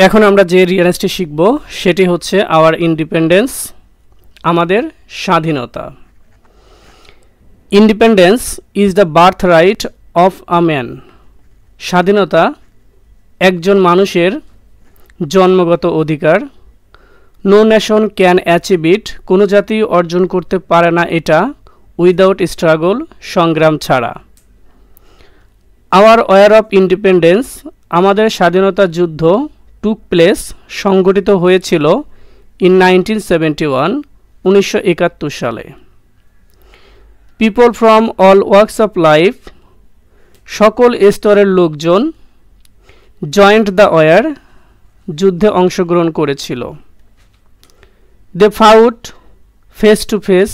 এখন আমরা যে রিয়ারেন্সটি শিখব সেটি হচ্ছে আওয়ার ইন্ডিপেন্ডেন্স, আমাদের স্বাধীনতা। Independence is the birth right of a man. স্বাধীনতা একজন মানুষের জন্মগত অধিকার। No nation can achieve it, কোনো জাতি অর্জন করতে পারে না এটা উইদাউট স্ট্রাগল, সংগ্রাম ছাড়া। আওয়ার ওয়ার অফ ইন্ডিপেন্ডেন্স, আমাদের স্বাধীনতা যুদ্ধ টুক প্লেস, সংগঠিত হয়েছিল ইন 1971, 1971 সালে। People from all works of life, সকল স্তরের লোকজন জয়েন্ট দ্য ওয়ার, যুদ্ধে অংশগ্রহণ করেছিল। দে ফাউট ফেস টু ফেস,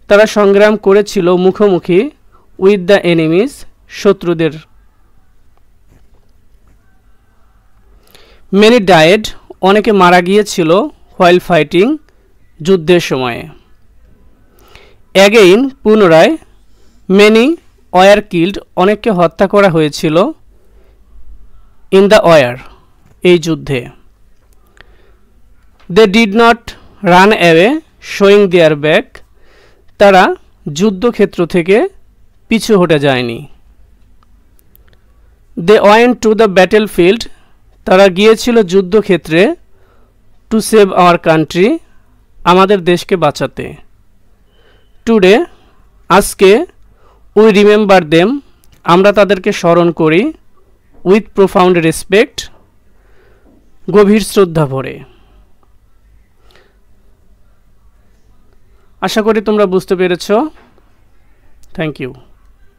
তারা সংগ্রাম করেছিল মুখোমুখি উইথ দ্য এনিমিজ, শত্রুদের। মেনি ডায়েড, অনেকে মারা গিয়েছিল হোয়াইল ফাইটিং, যুদ্ধের সময়ে। অ্যাগেইন, পুনরায়। মেনি ওয়ার কিল্ড, অনেককে হত্যা করা হয়েছিল ইন দ্য ওয়ার, এই যুদ্ধে। They did not run away showing their back, তারা যুদ্ধক্ষেত্র থেকে পিছু হটে যায়নি। They went to the battle field, তারা গিয়েছিল যুদ্ধক্ষেত্রে টু সেভ আওয়ার কান্ট্রি, আমাদের দেশকে বাঁচাতে। টুডে, আজকে, উই রিমেম্বার দেম, আমরা তাদেরকে স্মরণ করি উইথ প্রোফাউন্ড রেসপেক্ট, গভীর শ্রদ্ধা ভরে। আশা করি তোমরা বুঝতে পেরেছ। Thank you.